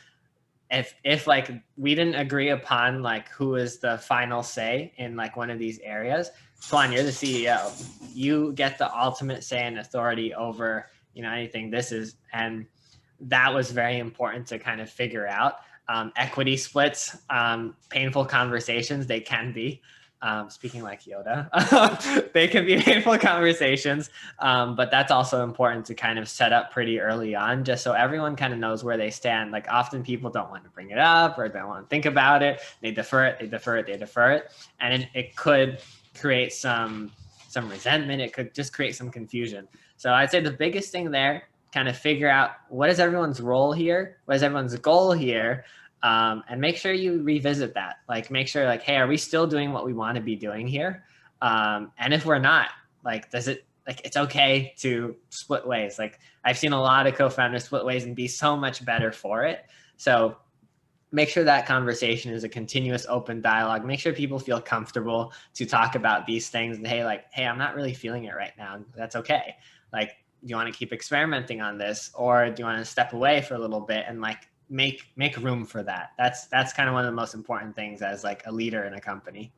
If like we didn't agree upon like who is the final say in like one of these areas, Tuan, you're the CEO. You get the ultimate say and authority over, you know, anything. And that was very important to kind of figure out. Equity splits, painful conversations, they can be. Speaking like Yoda, they can be painful conversations, but that's also important to kind of set up pretty early on, just so everyone kind of knows where they stand. Like often people don't want to bring it up or don't want to think about it. They defer it. And it could create some resentment. It could just create some confusion. So I'd say the biggest thing there, kind of figure out what is everyone's role here? What is everyone's goal here? And make sure you revisit that. Like, make sure like, hey, are we still doing what we want to be doing here? And if we're not, like, it's okay to split ways. Like I've seen a lot of co-founders split ways and be so much better for it. So make sure that conversation is a continuous open dialogue. Make sure people feel comfortable to talk about these things. And hey, I'm not really feeling it right now. That's okay. Like, do you want to keep experimenting on this, or do you want to step away for a little bit and like make room for that? That's kind of one of the most important things as like a leader in a company.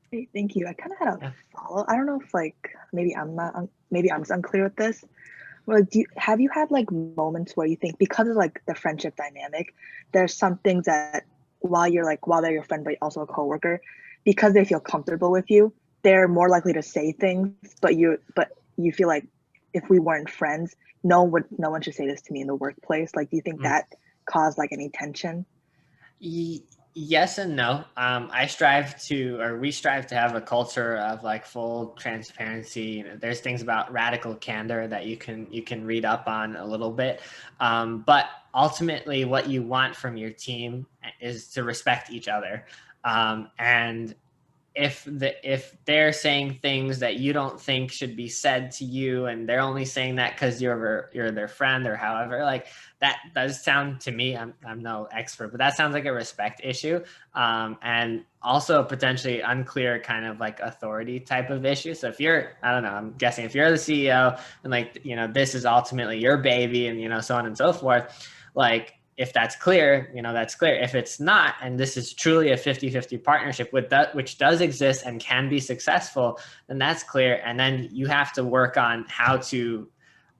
Great, thank you. I kind of had a follow. I don't know if like maybe I'm just unclear with this. Well, have you had like moments where you think because of like the friendship dynamic, there's some things that while they're your friend but also a coworker, because they feel comfortable with you, they're more likely to say things, but you feel like if we weren't friends, no one should say this to me in the workplace. Like, do you think that caused like any tension? Yes and no. We strive to have a culture of like full transparency. There's things about radical candor that you can read up on a little bit. But ultimately what you want from your team is to respect each other. And if they're saying things that you don't think should be said to you, and they're only saying that because you're their friend or however, like that does sound to me, I'm no expert, but that sounds like a respect issue, and also potentially unclear kind of like authority type of issue. So if you're, I don't know, I'm guessing if you're the CEO and like, you know, this is ultimately your baby and, you know, so on and so forth, like, if that's clear, you know, that's clear. If it's not, and this is truly a 50-50 partnership with that, which does exist and can be successful, then that's clear. And then you have to work on how to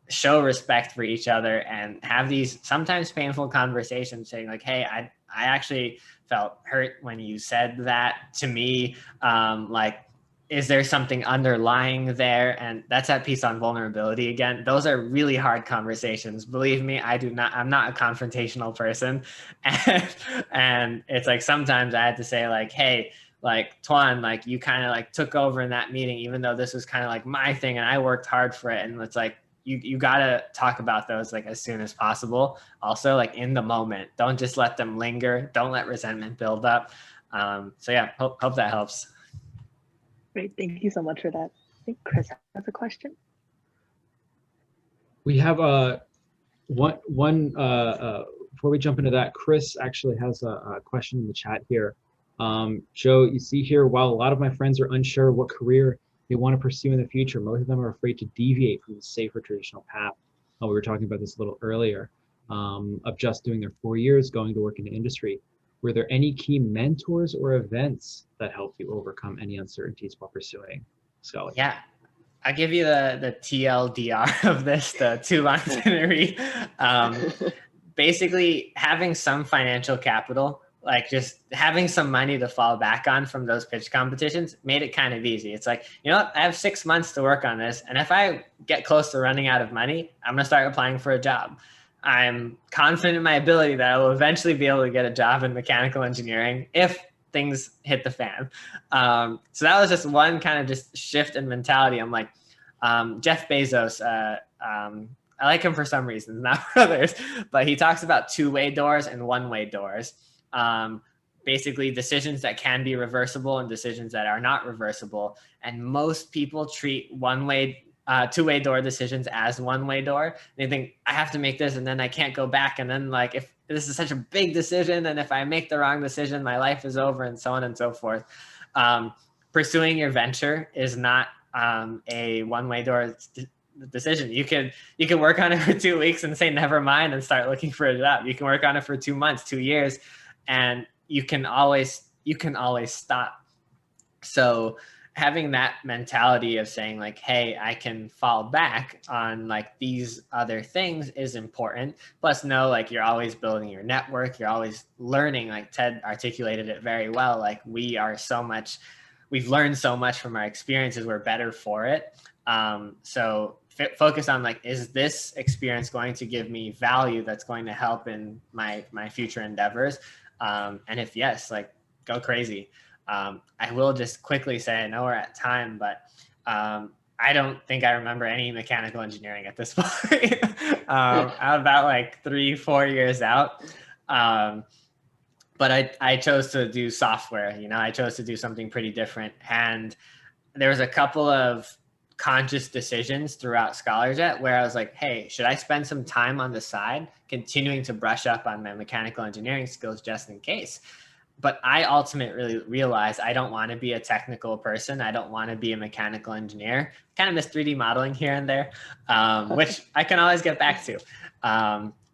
show respect for each other and have these sometimes painful conversations saying like, hey, I actually felt hurt when you said that to me. Like, is there something underlying there? And that's that piece on vulnerability again. Those are really hard conversations. Believe me, I'm not a confrontational person. And it's like, sometimes I had to say like, hey, like Tuan, like you kind of like took over in that meeting, even though this was kind of like my thing and I worked hard for it. And it's like, you got to talk about those like as soon as possible. Also like in the moment, don't just let them linger. Don't let resentment build up. So yeah, hope that helps. Great, thank you so much for that. I think Chris has a question. We have one before we jump into that, Chris actually has a question in the chat here. Joe, you see here, while a lot of my friends are unsure what career they want to pursue in the future, most of them are afraid to deviate from the safer traditional path. We were talking about this a little earlier, of just doing their 4 years, going to work in the industry. Were there any key mentors or events that helped you overcome any uncertainties while pursuing Scholarjet? Yeah, I'll give you the TLDR of this, the 2 lines in a read. Basically, having some financial capital, like just having some money to fall back on from those pitch competitions, made it kind of easy. It's like, you know what, I have 6 months to work on this. And if I get close to running out of money, I'm going to start applying for a job. I'm confident in my ability that I will eventually be able to get a job in mechanical engineering if things hit the fan. So that was just one kind of just shift in mentality. I'm like, Jeff Bezos, I like him for some reasons, not for others, but he talks about 2-way doors and 1-way doors. Basically decisions that can be reversible and decisions that are not reversible. And most people treat 2-way door decisions as 1-way door. They think, I have to make this and then I can't go back. And then like, if this is such a big decision and if I make the wrong decision, my life is over, and so on and so forth. Pursuing your venture is not a 1-way door decision. You can work on it for 2 weeks and say, never mind, and start looking for a job. You can work on it for 2 months, 2 years, and you can always stop. So having that mentality of saying like, hey, I can fall back on like these other things is important. Plus know like you're always building your network. You're always learning, like Ted articulated it very well. Like we've learned so much from our experiences. We're better for it. So focus on like, is this experience going to give me value that's going to help in my future endeavors? And if yes, like go crazy. I will just quickly say, I know we're at time, but I don't think I remember any mechanical engineering at this point. I'm about like 3-4 years out. But I chose to do software, you know, I chose to do something pretty different. And there was a couple of conscious decisions throughout Scholarjet where I was like, hey, should I spend some time on the side continuing to brush up on my mechanical engineering skills just in case? but I ultimately realized I don't want to be a technical person. I don't want to be a mechanical engineer. Kind of miss 3D modeling here and there, which I can always get back to.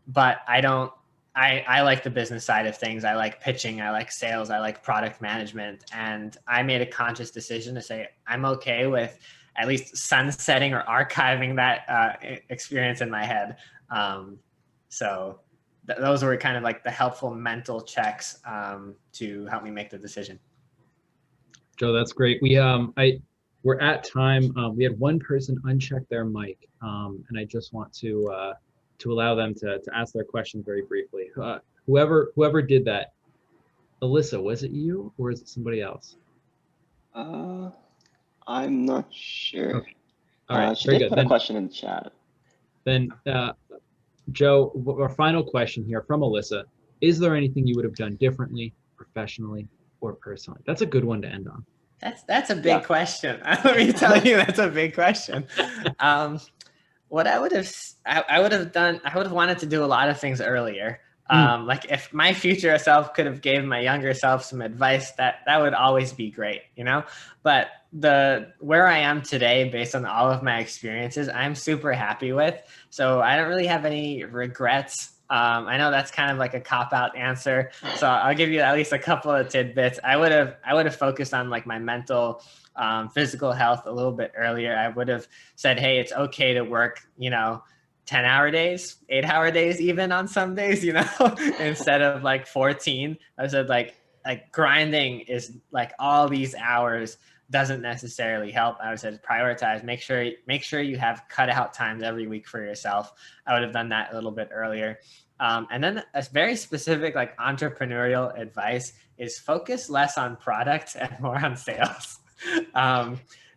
But I like the business side of things. I like pitching. I like sales. I like product management. And I made a conscious decision to say, I'm okay with at least sunsetting or archiving that experience in my head. So those were kind of like the helpful mental checks to help me make the decision. Joe, that's great. We're at time. We had one person uncheck their mic, and I just want to allow them to ask their question very briefly. Whoever did that, Alyssa, was it you or is it somebody else? I'm not sure. Okay. All right, she very did good. put a question in the chat. Then, Joe, our final question here from Alyssa: is there anything you would have done differently, professionally, or personally? That's a good one to end on. That's a big question. Let me tell you, that's a big question. What I would have done, I would have wanted to do a lot of things earlier. Like if my future self could have gave my younger self some advice, that would always be great, you know? But where I am today, based on all of my experiences, I'm super happy with. So I don't really have any regrets. I know that's kind of like a cop-out answer. So I'll give you at least a couple of tidbits. I would have focused on like my mental, physical health a little bit earlier. I would have said, hey, it's okay to work, 10-hour days, 8-hour days, even on some days, instead of like 14. I said like grinding is like all these hours doesn't necessarily help. I would say prioritize, make sure you have cutout times every week for yourself. I would have done that a little bit earlier. And then a very specific like entrepreneurial advice is focus less on product and more on sales.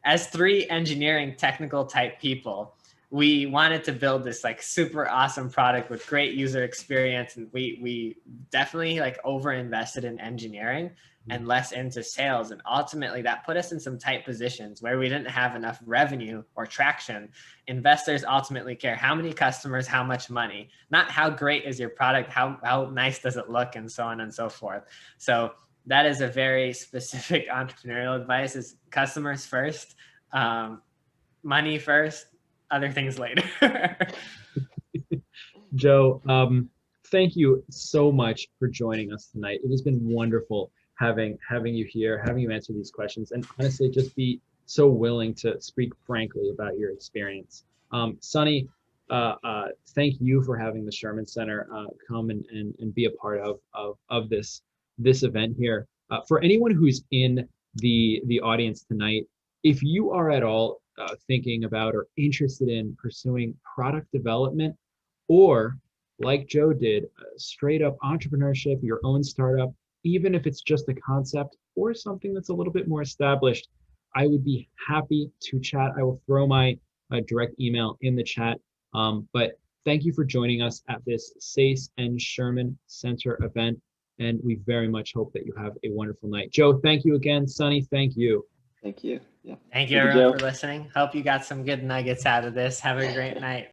As 3 engineering technical type people, we wanted to build this like super awesome product with great user experience. And we definitely like over invested in engineering and less into sales. And ultimately that put us in some tight positions where we didn't have enough revenue or traction. Investors ultimately care how many customers, how much money, not how great is your product, how nice does it look, and so on and so forth. So that is a very specific entrepreneurial advice: is customers first, money first, other things later. Joe, thank you so much for joining us tonight. It has been wonderful having you here, having you answer these questions, and honestly, just be so willing to speak frankly about your experience. Sonny, thank you for having the Sherman Center come and be a part of this event here. For anyone who's in the audience tonight, if you are at all thinking about or interested in pursuing product development, or like Joe did, straight up entrepreneurship, your own startup, even if it's just a concept or something that's a little bit more established, I would be happy to chat. I will throw my direct email in the chat. But thank you for joining us at this SASE and Sherman Center event. And we very much hope that you have a wonderful night. Joe, thank you again. Sonny, thank you. Thank you. Yeah. Thank you everyone for listening. Hope you got some good nuggets out of this. Have a great night.